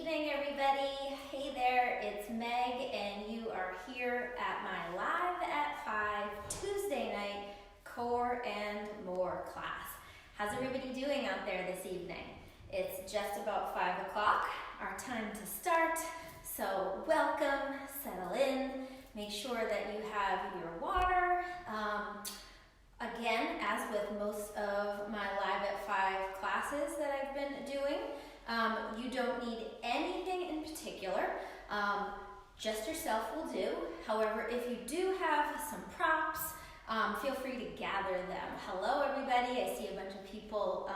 evening, everybody. Hey there, it's Meg, and you are here at my Live at 5 Tuesday night Core and More class. How's everybody doing out there this evening? It's just about 5 o'clock, our time to start. So welcome, settle in, make sure that you have your water. Again, as with most of my Live at 5 classes that I've been doing, you don't need anything in particular, just yourself will do. However, if you do have some props, feel free to gather them. Hello everybody, I see a bunch of people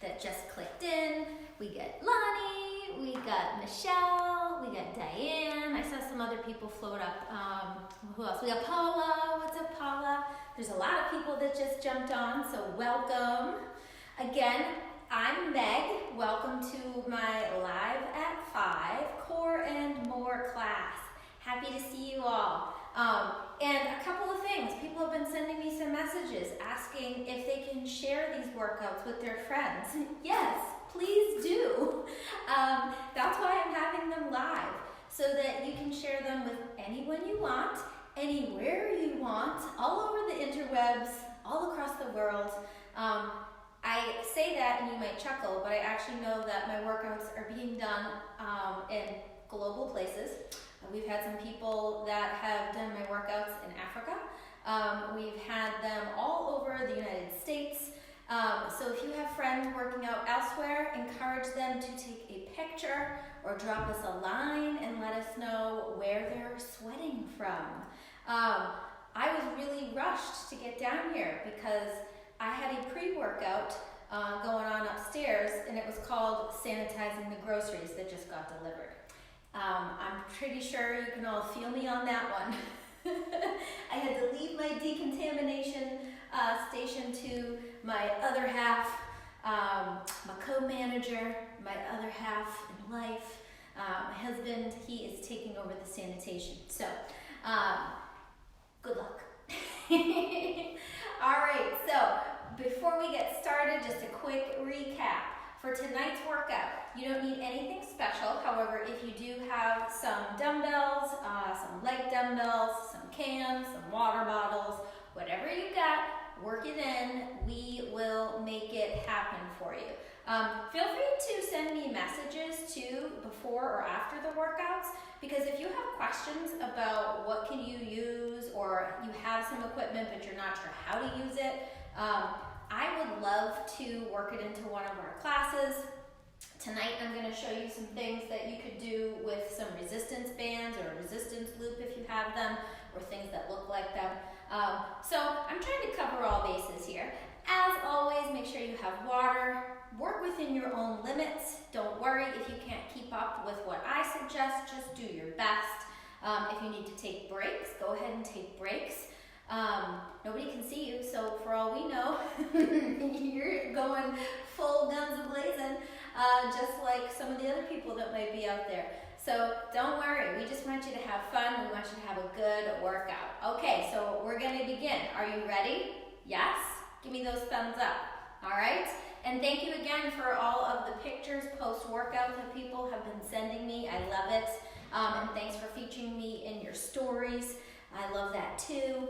that just clicked in. We got Lonnie, we got Michelle, we got Diane. I saw some other people float up. Who else? We got Paula. What's up, Paula? There's a lot of people that just jumped on, so welcome. Again, I'm Meg. Welcome to my Live at 5 Core and More class. Happy to see you all. And a couple of things. People have been sending me some messages asking if they can share these workouts with their friends. Yes, please do. That's why I'm having them live, so that you can share them with anyone you want, anywhere you want, all over the interwebs, all across the world. I say that and you might chuckle, but I actually know that my workouts are being done in global places. We've had some people that have done my workouts in Africa. We've had them all over the United States. So if you have friends working out elsewhere, encourage them to take a picture or drop us a line and let us know where they're sweating from. I was really rushed to get down here because I had a pre-workout going on upstairs, and it was called Sanitizing the Groceries that just got delivered. I'm pretty sure you can all feel me on that one. I had to leave my decontamination station to my other half, my co-manager, my other half in life. My husband, he is taking over the sanitation. So, good luck. All right, so before we get started, just a quick recap. For tonight's workout, you don't need anything special. However, if you do have some dumbbells, some leg dumbbells, some cans, some water bottles, whatever you got, work it in. We will make it happen for you. Feel free to send me messages too before or after the workouts, because if you have questions about what can you use, or you have some equipment but you're not sure how to use it, I would love to work it into one of our classes. Tonight I'm going to show you some things that you could do with some resistance bands or a resistance loop if you have them, or things that look like them. So I'm trying to cover all bases here. As always, make sure you have water. Work within your own limits. Don't worry if you can't keep up with what I suggest. Just do your best. If you need to take breaks, go ahead and take breaks. Nobody can see you, so for all we know, you're going full guns a-blazing, just like some of the other people that might be out there. So don't worry, we just want you to have fun. We want you to have a good workout. Okay, so we're going to begin. Are you ready? Yes? Give me those thumbs up. All right? And thank you again for all of the pictures post-workout that people have been sending me. I love it. And thanks for featuring me in your stories. I love that too.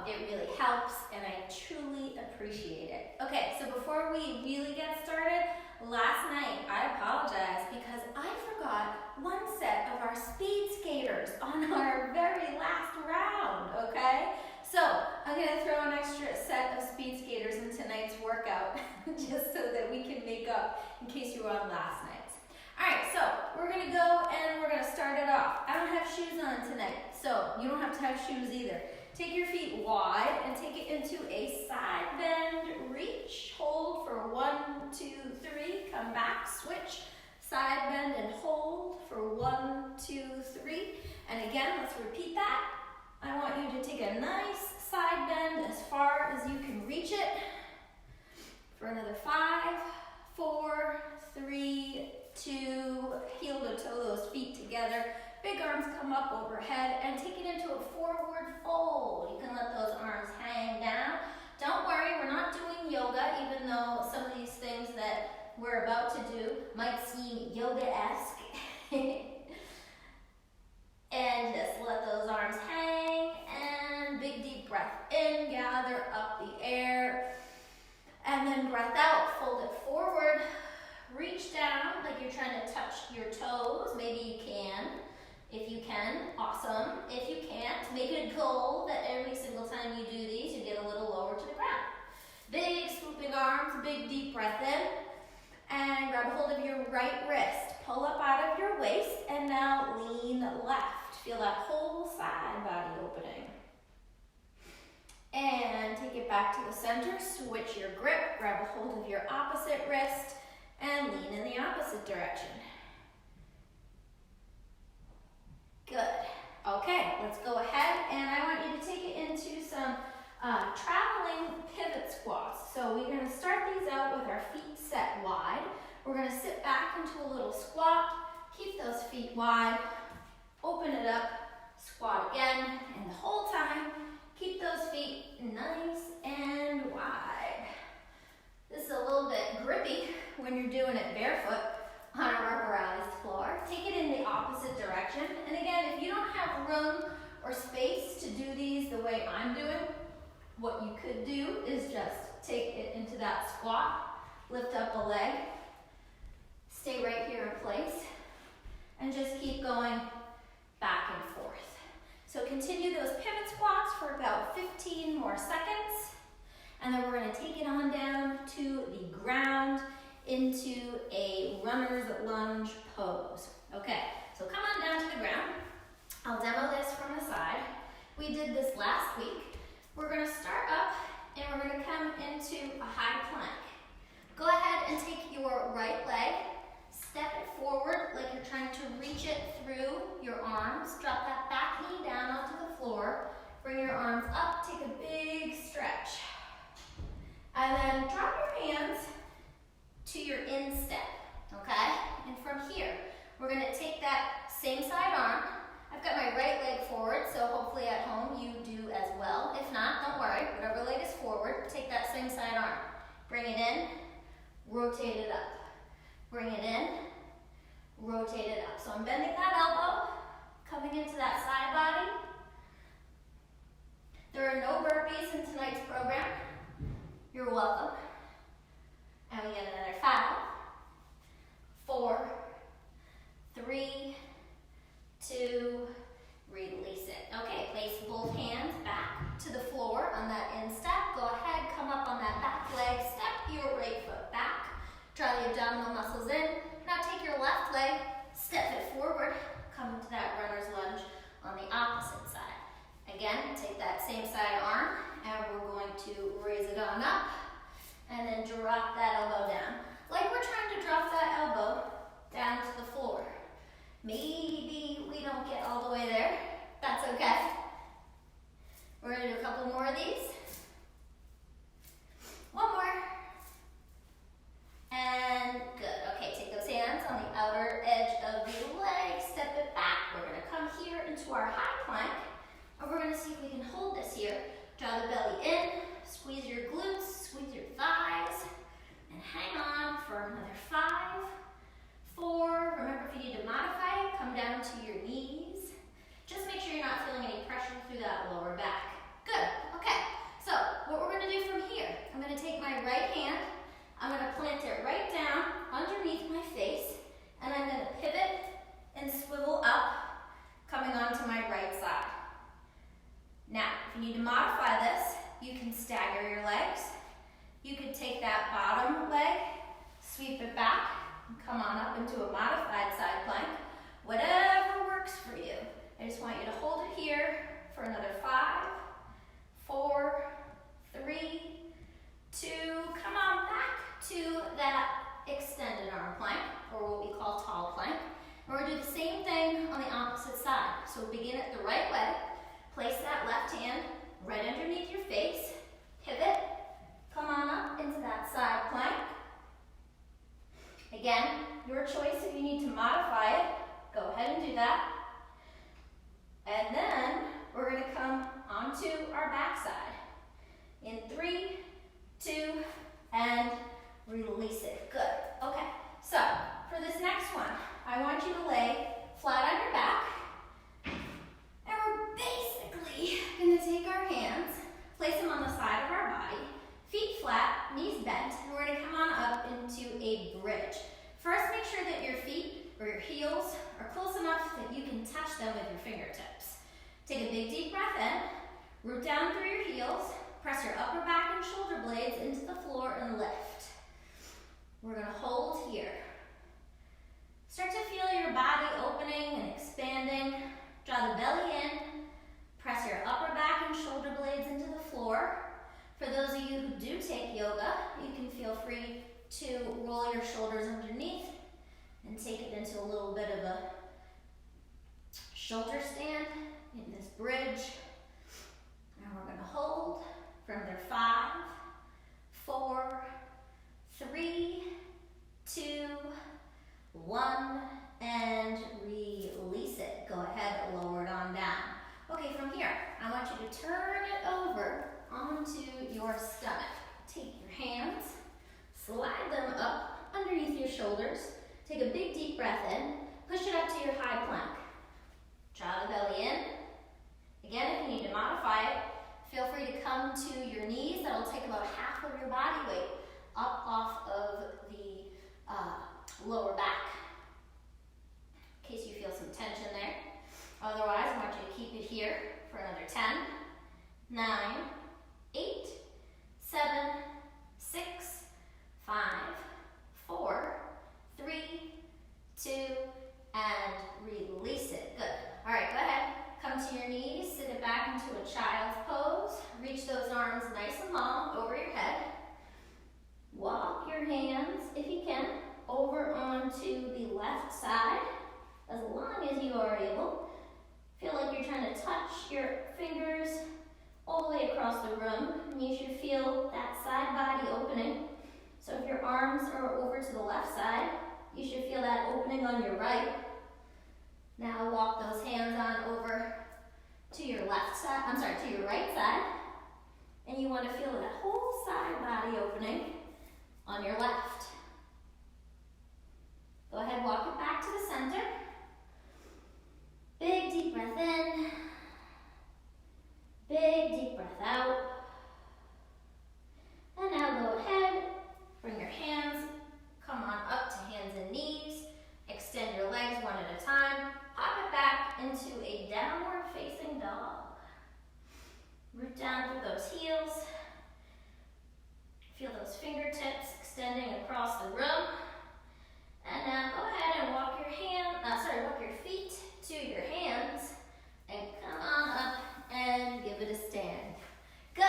It really helps, and I truly appreciate it. Okay, so before we really get started, last night I apologize because I forgot one set of our speed skaters on our very last round, okay? So I'm gonna throw an extra set of speed skaters in tonight's workout just so that we can make up in case you were on last night's. All right, so we're gonna go and we're gonna start it off. I don't have shoes on tonight, so you don't have to have shoes either. Take your feet wide and take it into a side bend reach. Hold for 1, 2, 3. Come back, switch. Side bend and hold for 1, 2, 3. And again, let's repeat that. I want you to take a nice side bend as far as you can reach it. For another 5, 4, 3, 2, heel to toe those feet together. Big arms come up overhead and take it into a forward fold. You can let those arms hang down. Don't worry, we're not doing yoga, even though some of these things that we're we're about to do might seem yoga-esque. And just let those arms hang, and big deep breath in, gather up the air, and then breath out, fold it forward, reach down like you're trying to touch your toes. Maybe you can. If you can, awesome. If you can't, make it a goal that every single time you do these, you get a little lower to the ground. Big swooping arms, big deep breath in, and grab a hold of your right wrist. Pull up out of your waist, and now lean left. Feel that whole side body opening. And take it back to the center, switch your grip, grab a hold of your opposite wrist, and lean in the opposite direction. Good. Okay, let's go ahead, and I want you to take it into some traveling pivot squats. So we're going to start these out with our feet set wide. We're going to sit back into a little squat, keep those feet wide, open it up, squat again, and the whole time, keep those feet nice and wide. This is a little bit grippy when you're doing it barefoot on a rubberized floor. Take it in the opposite direction. And again, if you don't have room or space to do these the way I'm doing, what you could do is just take it into that squat, lift up a leg, stay right here in place, and just keep going back and forth. So continue those pivot squats for about 15 more seconds, and then we're going to take it on down to the ground into a runner's lunge pose. Okay, so come on down to the ground. I'll demo this from the side. We did this last week. We're going to start up, and we're going to come into a high plank. Go ahead and take your right leg, step it forward like you're trying to reach it through your arms. Drop that back knee down onto the floor. Bring your arms up, take a big stretch. And then drop your hands to your instep, okay? And from here, we're gonna take that same side arm. I've got my right leg forward, so hopefully at home you do as well. If not, don't worry, whatever leg is forward, take that same side arm. Bring it in, rotate it up. Bring it in, rotate it up. So I'm bending that elbow, coming into that side body. There are no burpees in tonight's program. You're welcome. And we get another 5, 4, 3, 2, release it. Okay, place both hands back to the floor on that instep. Go ahead, come up on that back leg, step your right foot back. Draw the abdominal muscles in. Now take your left leg, step it forward, come into that runner's lunge on the opposite side. Again, take that same side arm, and we're going to raise it on up, and then drop that elbow down. Like we're trying to drop that elbow down to the floor. Maybe we don't get all the way there. That's okay. We're going to do a couple more of these. One more. And good. Okay, take those hands on the outer edge of the leg, step it back. We're going to come here into our high plank, and we're going to see if we can hold this here. Draw the belly in, squeeze your glutes, squeeze your thighs, and hang on for another 5, 4. Remember, if you need to modify it, come down to your knees. Just make sure you're not feeling any pressure through that lower back. Good. Okay, so what we're going to do from here, I'm going to take my right hand, I'm going to plant it right down underneath my face, and I'm going to pivot and swivel up, coming onto my right side. Now, if you need to modify this, you can stagger your legs. You could take that bottom leg, sweep it back, and come on up into a modified side plank. Whatever works for you. I just want you to hold it here for another 5, 4, 3, 2. Come on back to that extended arm plank, or what we call tall plank. And we're going to do the same thing on the opposite side. So begin at the right way. Place that left hand right underneath your face. Pivot. Come on up into that side plank. Again, your choice if you need to modify it. Go ahead and do that. And then we're going to come onto our backside. In 3, 2, and release it. Good. Okay. I want you to lay flat on your back. And we're basically gonna take our hands, place them on the side of our body, feet flat, knees bent, and we're gonna come on up into a bridge. First, make sure that your feet or your heels are close enough that you can touch them with your fingertips. Take a big deep breath in, root down through your heels, press your upper back and shoulder blades into the floor and lift. We're gonna hold here. Start to feel your body opening and expanding. Draw the belly in, press your upper back and shoulder blades into the floor. For those of you who do take yoga, you can feel free to roll your shoulders underneath and take it into a little bit of a shoulder stand in this bridge. And we're gonna hold for another 5, 4, 3, 2, 1, and release it. Go ahead, lower it on down. Okay, from here, I want you to turn it over onto your stomach. Take your hands, slide them up underneath your shoulders. Take a big deep breath in, push it up to your high plank. Draw the belly in. Again, if you need to modify it, feel free to come to your knees. That'll take about half of your body weight up off of the lower back, in case you feel some tension there. Otherwise, I want you to keep it here for another 10, 9, 8, 7, 6, 5, 4, 3, 2, and release it. Good. All right, go ahead. Come to your knees, sit it back into a child's pose. Reach those arms nice and long over your head. Walk your hands, if you can, over onto the left side, as long as you are able. Feel like you're trying to touch your fingers all the way across the room, and you should feel that side body opening. So if your arms are over to the left side, you should feel that opening on your right. Now walk those hands on over to your left side, to your right side, and you want to feel that whole side body opening on your left. Go ahead, walk it back to the center. Big deep breath in. Big deep breath out. And now go ahead, bring your hands, come on up to hands and knees. Extend your legs one at a time. Pop it back into a downward facing dog. Root down through those heels. Feel those fingertips extending across the room. And now go ahead and walk your feet to your hands and come on up and give it a stand. Good.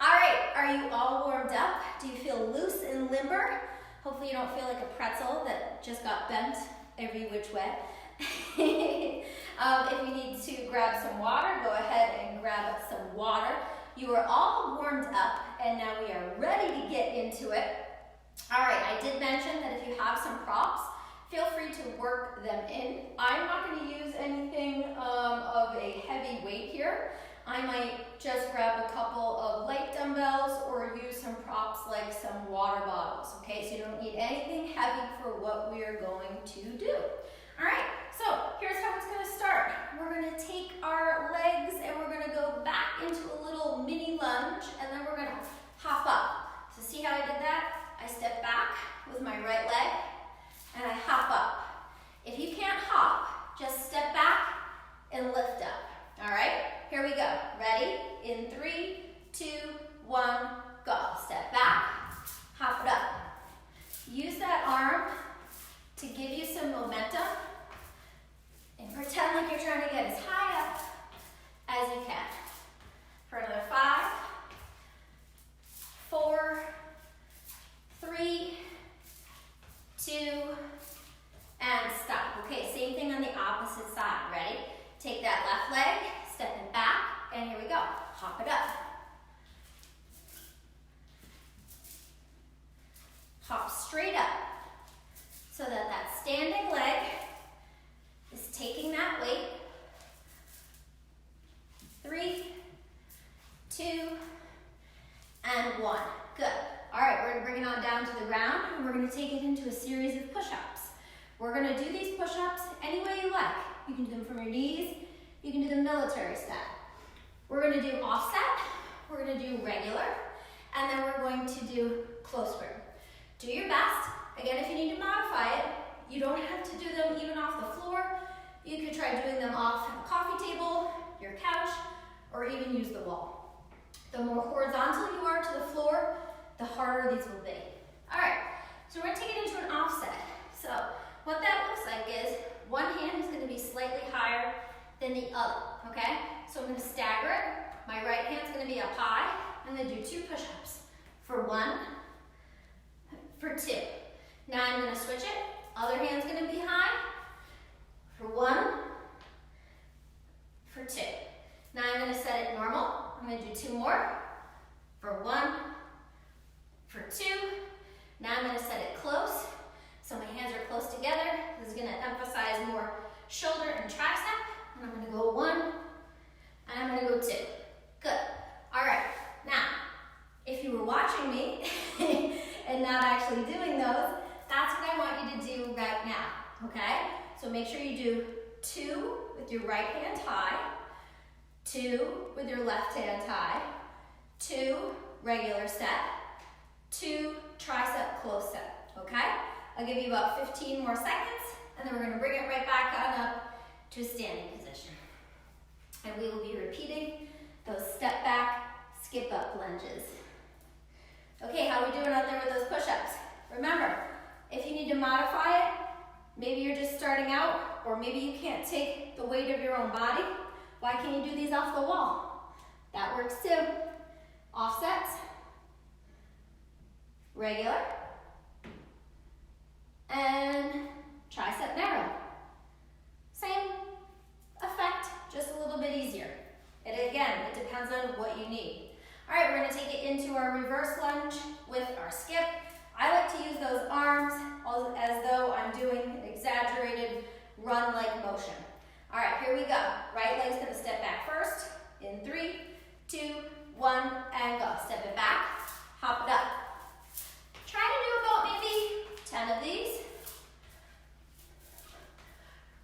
All right, are you all warmed up? Do you feel loose and limber? Hopefully you don't feel like a pretzel that just got bent every which way. If you need to grab some water, go ahead and grab some water. You are all warmed up, and now we are ready to get into it. All right, I did mention that if you have some props, feel free to work them in. I'm not going to use anything of a heavy weight here. I might just grab a couple of light dumbbells or use some props like some water bottles, okay? So you don't need anything heavy for what we are going to do. All right, so here's how it's going to start. We're going to take our legs and we're going to go back into a little mini lunge, and then we're going to hop up. So see how I did that? I step back with my right leg and I hop up. If you can't hop, just step back and lift up. All right, here we go. Ready? In 3, 2, 1, go. Step back, hop it up. Use that arm to give you some momentum and pretend like you're trying to get as high up as you can. For another 5, 4, 3, 2, and stop. Okay, same thing on the opposite side. Ready? Take that left leg, step it back, and here we go. Hop it up. Hop straight up so that that standing leg is taking that weight. 3, 2, and 1. Good. All right, we're going to bring it on down to the ground, and we're going to take it into a series of push-ups. We're gonna do these push-ups any way you like. You can do them from your knees, you can do them military style. We're gonna do offset, we're gonna do regular, and then we're going to do close grip. Do your best. Again, if you need to modify it, you don't have to do them even off the floor. You could try doing them off a coffee table, your couch, or even use the wall. The more horizontal you are to the floor, the harder these will be. All right, so we're gonna take it into an offset. So what that looks like is one hand is gonna be slightly higher than the other, okay? So I'm gonna stagger it. My right hand's gonna be up high. I'm gonna do 2 push-ups. For 1, for 2. Now I'm gonna switch it. Other hand's gonna be high. For 1, for 2. Now I'm gonna set it normal. I'm gonna do 2 more. For 1, for 2. Now I'm gonna set it close. So my hands are close together. This is gonna emphasize more shoulder and tricep. And I'm gonna go 1, and I'm gonna go 2. Good. All right. Now, if you were watching me and not actually doing those, that's what I want you to do right now, okay? So make sure you do 2 with your right hand high, 2 with your left hand high, 2 regular set, 2 tricep close set, okay? I'll give you about 15 more seconds, and then we're gonna bring it right back on up to a standing position. And we will be repeating those step back, skip up lunges. Okay, how are we doing out there with those push-ups? Remember, if you need to modify it, maybe you're just starting out, or maybe you can't take the weight of your own body, why can't you do these off the wall? That works too. Offsets, regular, and tricep narrow. Same effect, just a little bit easier. And again, it depends on what you need. All right, we're gonna take it into our reverse lunge with our skip. I like to use those arms as though I'm doing an exaggerated run-like motion. All right, here we go. Right leg's gonna step back first. In 3, 2, 1, and go. Step it back, hop it up. Try to do about maybe 10 of these,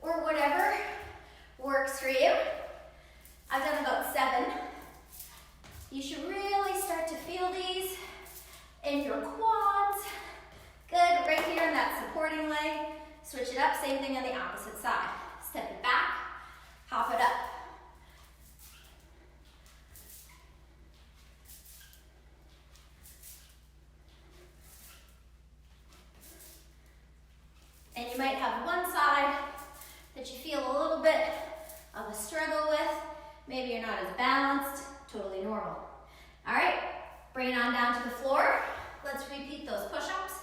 or whatever works for you. I've done about 7. You should really start to feel these in your quads. Good, right here in that supporting leg. Switch it up, same thing on the opposite side. Step it back, hop it up. And you might have one side that you feel a little bit of a struggle with. Maybe you're not as balanced, totally normal. All right, bring it on down to the floor. Let's repeat those push-ups.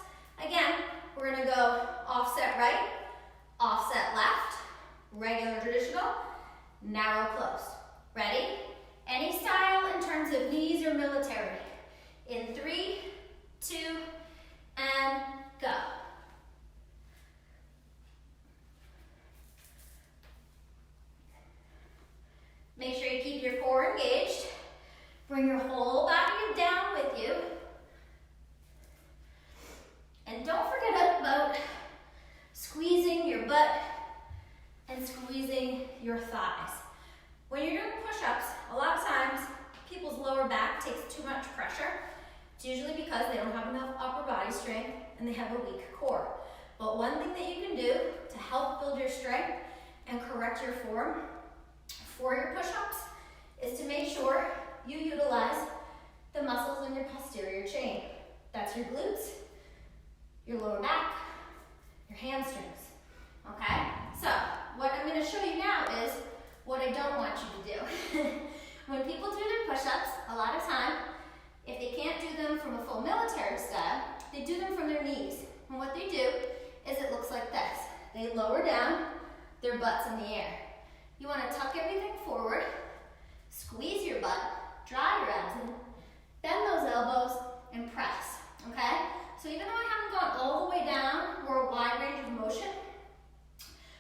Again, we're gonna go offset right, offset left, regular traditional, narrow close. Ready? Any style in terms of knees or military. In 3, 2, and go. Make sure you keep your core engaged. Bring your whole body down with you. And don't forget about squeezing your butt and squeezing your thighs. When you're doing push-ups, a lot of times people's lower back takes too much pressure. It's usually because they don't have enough upper body strength and they have a weak core. But one thing that you can do to help build your strength and correct your form for your push-ups is to make sure you utilize the muscles in your posterior chain. That's your glutes, your lower back, your hamstrings, okay? So what I'm gonna show you now is what I don't want you to do. When people do their push-ups, a lot of time, if they can't do them from a full military style, they do them from their knees. And what they do is it looks like this. They lower down, their butts in the air. You wanna tuck everything forward, squeeze your butt, draw your abs in, bend those elbows, and press, okay? So even though I haven't gone all the way down or a wide range of motion,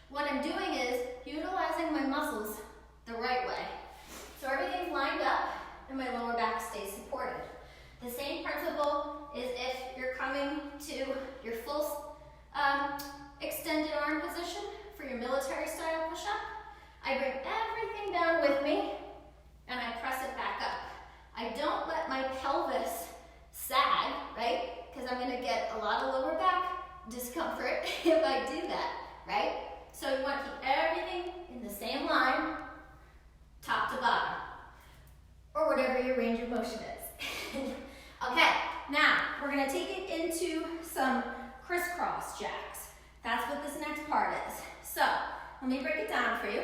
what I'm doing is utilizing my muscles the right way. So everything's lined up and my lower back stays supported. The same principle is if you're coming to your full extended arm if I do that, right? So you want to keep everything in the same line, top to bottom, or whatever your range of motion is. Okay, now we're gonna take it into some crisscross jacks. That's what this next part is. So, let me break it down for you.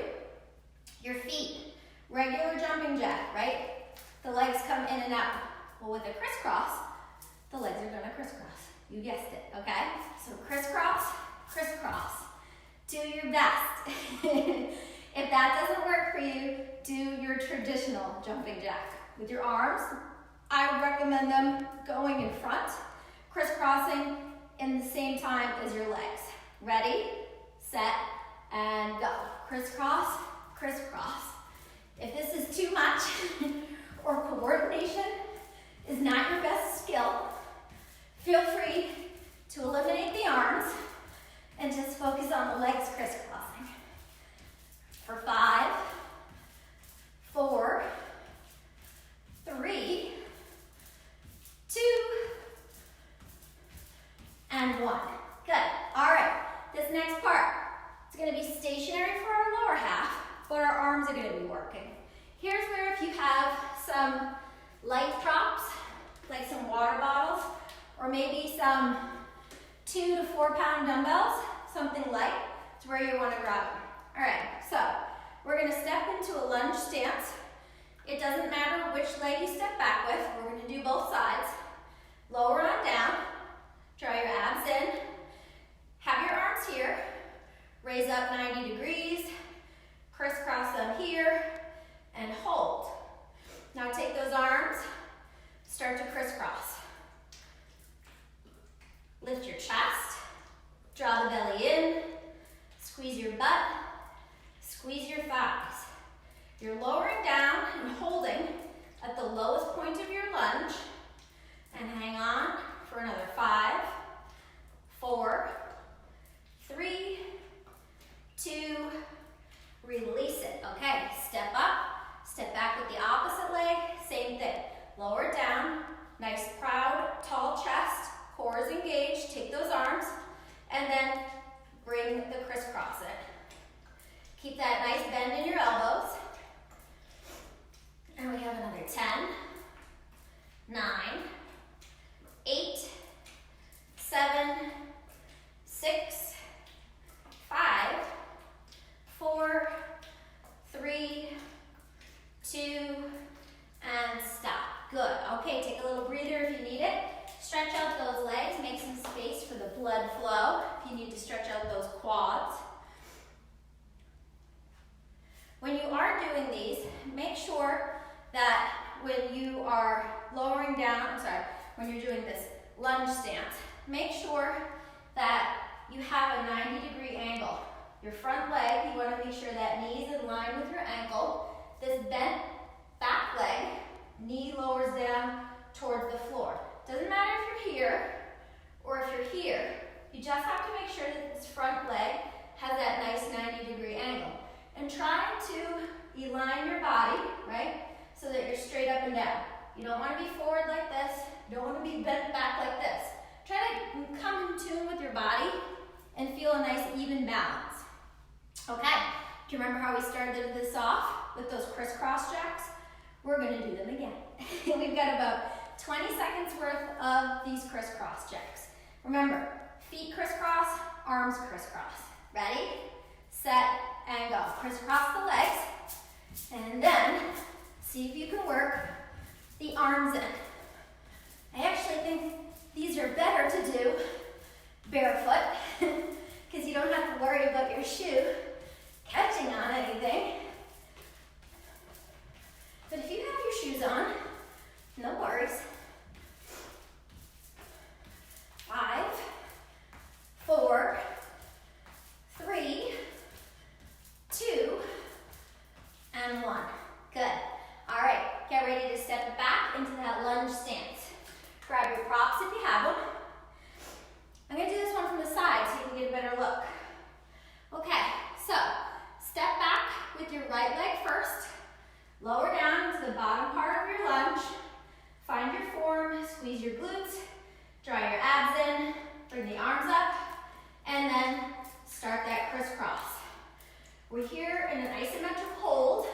Your feet, regular jumping jack, right? The legs come in and out. Well, with a crisscross, the legs are gonna crisscross. You guessed it, okay? So crisscross, crisscross. Do your best. If that doesn't work for you, do your traditional jumping jack. With your arms, I would recommend them going in front, crisscrossing in the same time as your legs. Ready, set, and go. Crisscross, crisscross. If this is too much or coordination is not your best skill, feel free to eliminate the arms and just focus on the legs crisscrossing. For 5, 4, 3, 2, and 1. Good. All right. This next part, it's going to be stationary for our lower half, but our arms are going to be working. Here's where if you have some light props, like some water bottles, or maybe some 2 to 4 pound dumbbells, something light, it's where you want to grab them. All right, so we're going to step into a lunge stance. It doesn't matter which leg you step back with. We're going to do both sides. Lower on down. Draw your abs in. Have your arms here. Raise up 90 degrees. Crisscross them here. And hold. Now take those arms. Start to crisscross. Lift your chest. Draw the belly in. Squeeze your butt. Squeeze your thighs. You're lowering down and holding at the lowest point of your lunge. And hang on for another 5, 4, 3, 2, release it. Okay, step up, step back with the opposite leg, same thing. Lower it down, nice proud, tall chest, core is engaged, take those arms, and then bring the crisscross in. Keep that nice bend in your elbows. And we have another 10, 9, 8, 7, 6, 5, 4, 3, 2, and stop. Good. Okay, take a little breather if you need it. Stretch out those legs, make some space for the blood flow if you need to stretch out those quads. When you are doing these, make sure that when you are lowering down, when you're doing this lunge stance, make sure that you have a 90-degree angle. Your front leg, you want to make sure that knee is in line with your ankle. This bent back leg, knee lowers down towards the floor. Doesn't matter if you're here or if you're here. You just have to make sure that this front leg has that nice 90-degree angle. And try to align your body, right, so that you're straight up and down. You don't want to be forward like this. You don't want to be bent back like this. Try to come in tune with your body and feel a nice even balance. Okay, do you remember how we started this off with those crisscross jacks? We're going to do them again. We've got about 20 seconds worth of these crisscross jacks. Remember, feet crisscross, arms crisscross. Ready, set, and go. Crisscross the legs, and then see if you can work the arms in. I actually think these are better to do barefoot because you don't have to worry about your shoe catching on anything. But if you have your shoes on, no worries. 5, 4, 3, 2, and 1. Good. All right, get ready to step back into that lunge stance. Grab your props if you have them. I'm going to do this one from the side so you can get a better look. Okay, so step back with your right leg first. Lower down to the bottom part of your lunge. Find your form, squeeze your glutes, draw your abs in, bring the arms up, and then start that crisscross. We're here in an isometric hold,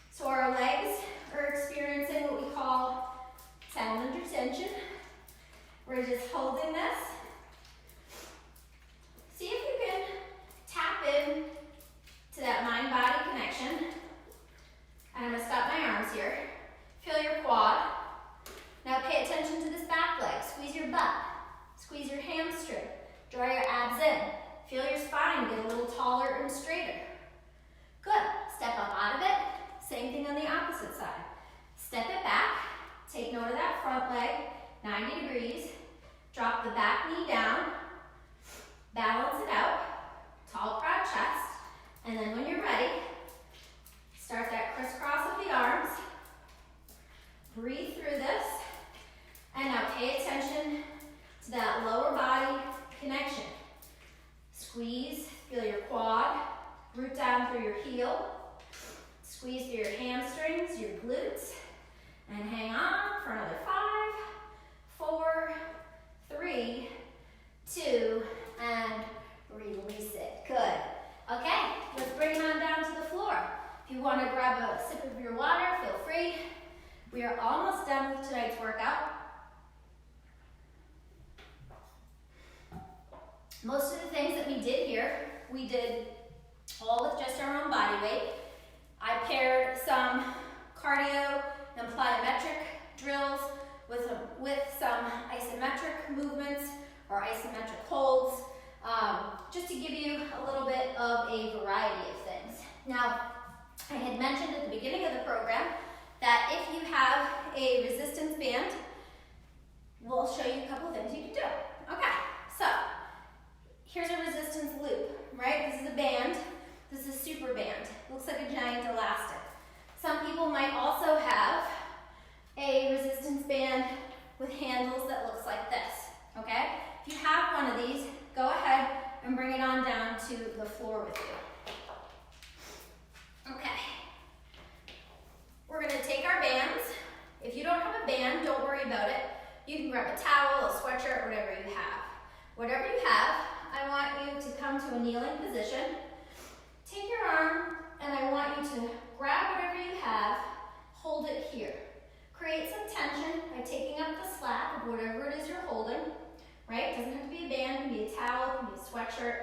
so our legs are experiencing what we call salamander tension. We're just holding this. See if you can tap in to that mind-body connection. And I'm gonna stop my arms here. Feel your quad. Now pay attention to this back leg. Squeeze your butt. Squeeze your hamstring. Draw your abs in. Feel your spine get a little taller and straighter. Good. Step up out of it. Same thing on the opposite side. Step it back. Take note of that front leg. 90 degrees. Drop the back knee down. Balance it out. Tall, proud chest. And then when you're ready, start that crisscross of the arms. Breathe through this. And now pay attention to that lower body connection. Squeeze, feel your quad, root down through your heel. Squeeze through your hamstrings, your glutes, and hang on for another 5, 4, 3, 2, and release it. Good. Okay, let's bring it on down to the floor. If you want to grab a sip of your water, feel free. We are almost done with tonight's workout. Most of the things that we did here, we did all with just our own body weight. I paired some cardio and plyometric drills with some isometric movements or isometric holds, just to give you a little bit of a variety of things. Now, I had mentioned at the beginning of the program that if you have a resistance band, we'll show you a couple of things you can do. Okay, so here's a resistance loop, right? This is a band. This is a super band. Looks like a giant elastic. Some people might also have a resistance band with handles that looks like this, okay? If you have one of these, go ahead and bring it on down to the floor with you. Okay. We're gonna take our bands. If you don't have a band, don't worry about it. You can grab a towel, a sweatshirt, whatever you have. Whatever you have, I want you to come to a kneeling position. Take your arm, and I want you to grab whatever you have, hold it here. Create some tension by taking up the slack of whatever it is you're holding, right? It doesn't have to be a band, it can be a towel, it can be a sweatshirt.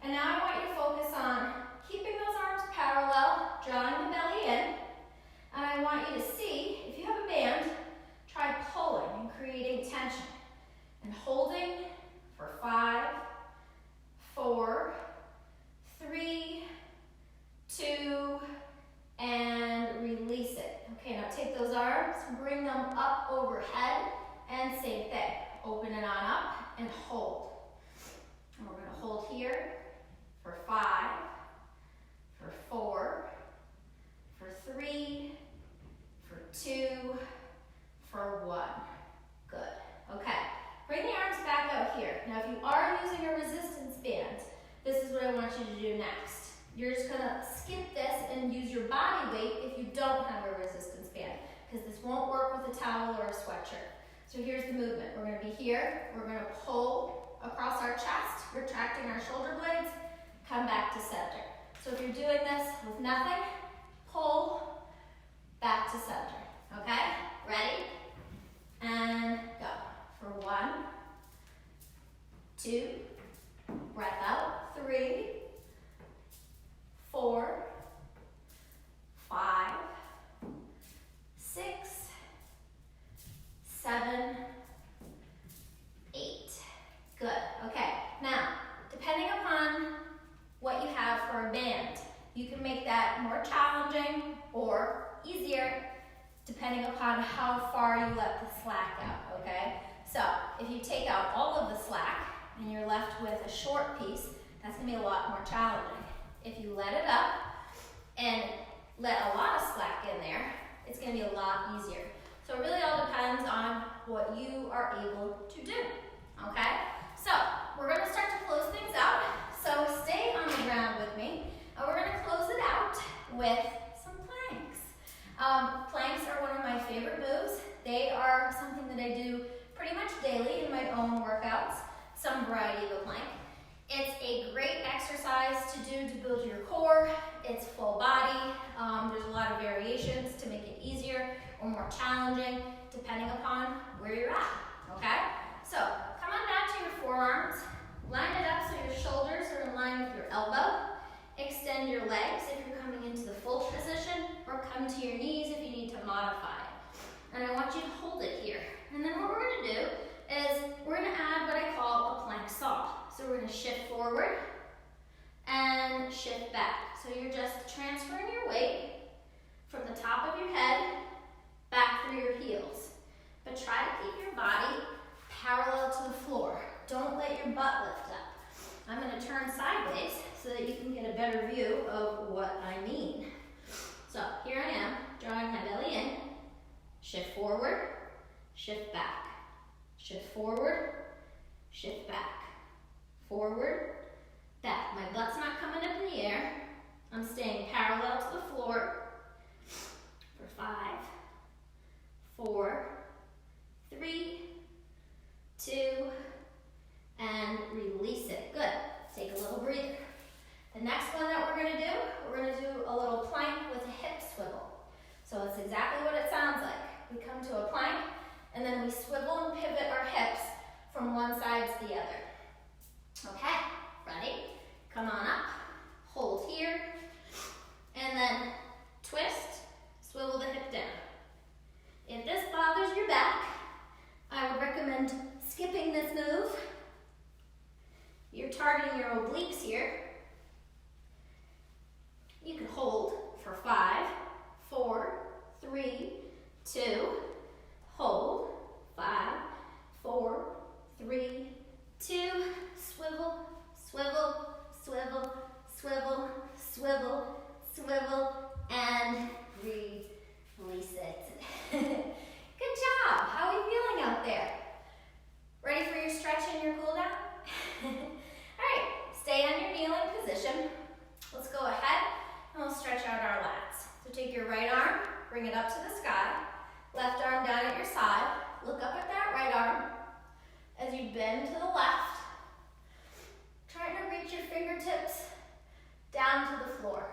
And now I want you to focus on keeping those arms parallel, drawing the belly in. And I want you to see, if you have a band, try pulling and creating tension. And holding for 5, 4, 3, 2, and release it. Okay, now take those arms, bring them up overhead, and same thing. Open it on up and hold. And we're gonna hold here for 5, for 4, for 3, for 2, for 1. Good. Okay. Bring the arms back out here. Now, if you are using a resistance band, this is what I want you to do next. You're just gonna skip this and use your body weight if you don't have a resistance band, because this won't work with a towel or a sweatshirt. So here's the movement. We're gonna be here. We're gonna pull across our chest, retracting our shoulder blades, come back to center. So if you're doing this with nothing, pull back to center. Okay? Ready? And go. For 1, 2, breath out, 3, 4, 5, 6, 7, 8. Good. Okay. Now, depending upon what you have for a band, you can make that more challenging or easier depending upon how far you let the slack out, okay? So, if you take out all of the slack and you're left with a short piece, that's gonna be a lot more challenging. If you let it up and let a lot of slack in there, it's gonna be a lot easier. So it really all depends on what you are able to do, okay? So, we're gonna start to close things out. So stay on the ground with me, and we're gonna close it out with some planks. Planks are one of my favorite moves. They are something that I do pretty much daily in my own workouts, some variety of a plank. exercise to do to build your core. It's full body. There's a lot of variations to make it easier or more challenging depending upon where you're at, okay? So come on down to your forearms. Line it up so your shoulders are in line with your elbow. Extend your legs if you're coming into the full position, or come to your knees if you need to modify it. And I want you to hold it here. And then what we're gonna do is we're gonna add what I call a plank saw. So we're gonna shift forward and shift back. So you're just transferring your weight from the top of your head back through your heels. But try to keep your body parallel to the floor. Don't let your butt lift up. I'm going to turn sideways so that you can get a better view of what I mean. So here I am, drawing my belly in. Shift forward, shift back. Shift forward, shift back. Forward, back. My butt's not coming up in the air. I'm staying parallel to the floor for 5, 4, 3, 2, and release it. Good. Take a little breather. The next one that we're going to do a little plank with a hip swivel. So it's exactly what it sounds like. We come to a plank, and then we swivel and pivot our hips from one side to the other. Okay, ready? Come on up, hold here, and then twist, swivel the hip down. If this bothers your back, I would recommend skipping this move. You're targeting your obliques here. You can hold for 5, 4, 3, 2, hold, 5, 4, 3, 2, swivel, swivel, swivel, swivel, swivel, swivel, and release it. Good job. How are you feeling out there? Ready for your stretch and your cool down? All right, stay on your kneeling position. Let's go ahead and we'll stretch out our lats. So take your right arm, bring it up to the sky. Left arm down at your side. Look up at that right arm as you bend to the left. Trying to reach your fingertips down to the floor.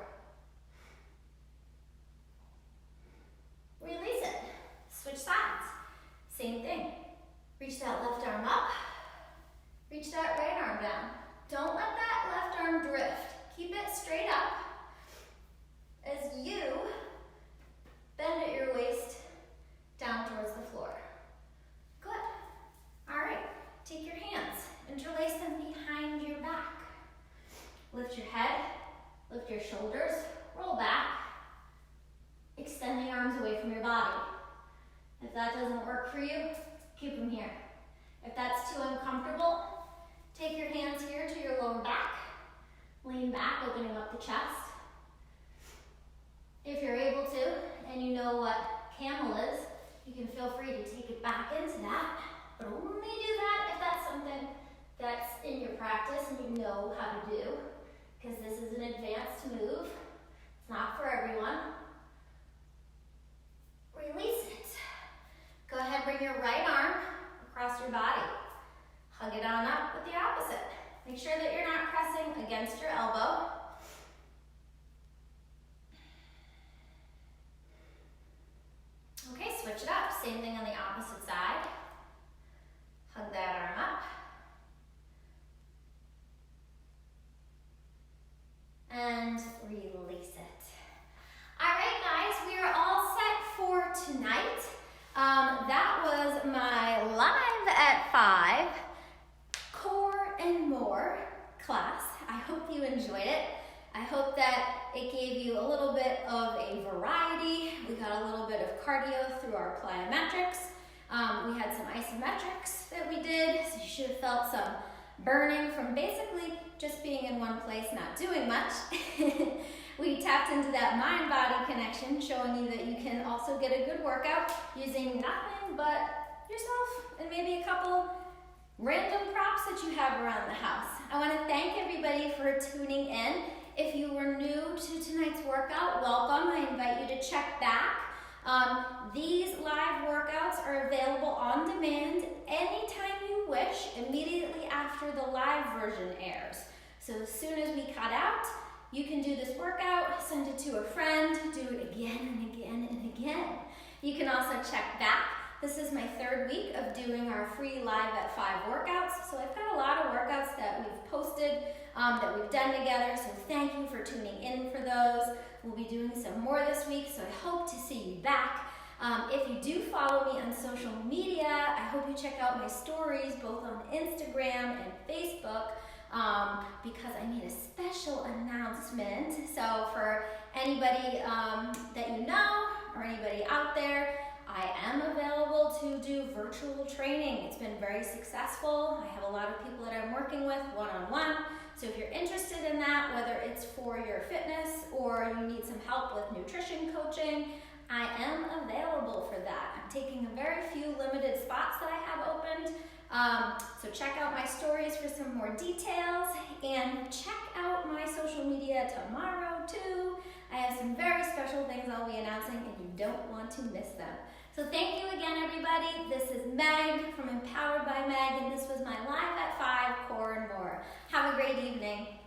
Release it. Switch sides. Same thing. Reach that left arm up. Reach that right arm down. Don't let that left arm drift. Keep it straight up as you bend at your waist down towards the floor. Good. All right. Take your hands. Interlace them behind your back. Lift your head. Lift your shoulders. Roll back. Extend the arms away from your body. If that doesn't work for you, keep them here. If that's too uncomfortable, take your hands here to your lower back. Lean back, opening up the chest. If you're able to, and you know what camel is, you can feel free to take it back into that. But only do that if that's something that's in your practice and you know how to do. Because this is an advanced move. It's not for everyone. Release it. Go ahead, bring your right arm across your body. Hug it on up with the opposite. Make sure that you're not pressing against your elbow. Okay, switch it up. Same thing on the opposite side. Hug that arm up. And release it. All right, guys, we are all set for tonight. That was my Live at 5 Core and More class. I hope you enjoyed it. I hope that it gave you a little bit of a variety. We got a little bit of cardio through our plyometrics. We had some isometrics that we did, so you should have felt some burning from basically just being in one place, not doing much. We tapped into that mind-body connection, showing you that you can also get a good workout using nothing but yourself and maybe a couple random props that you have around the house. I want to thank everybody for tuning in. If you were new to tonight's workout, welcome. I invite you to check back. These live workouts are available on demand anytime you wish, immediately after the live version airs. So as soon as we cut out, you can do this workout, send it to a friend, do it again and again and again. You can also check back. This is my 3rd week of doing our free Live at 5 workouts. So I've got a lot of workouts that we've posted, that we've done together. So thank you for tuning in for those. We'll be doing some more this week, so I hope to see you back. If you do follow me on social media, I hope you check out my stories both on Instagram and Facebook, because I made a special announcement. So for anybody that you know or anybody out there, I am available to do virtual training. It's been very successful. I have a lot of people that I'm working with one-on-one. So if you're interested in that, whether it's for your fitness or you need some help with nutrition coaching, I am available for that. I'm taking a very few limited spots that I have opened. So check out my stories for some more details, and check out my social media tomorrow too. I have some very special things I'll be announcing, and you don't want to miss them. So thank you again, everybody. This is Meg from Empowered by Meg, and this was my Live at 5 Core and More. Have a great evening.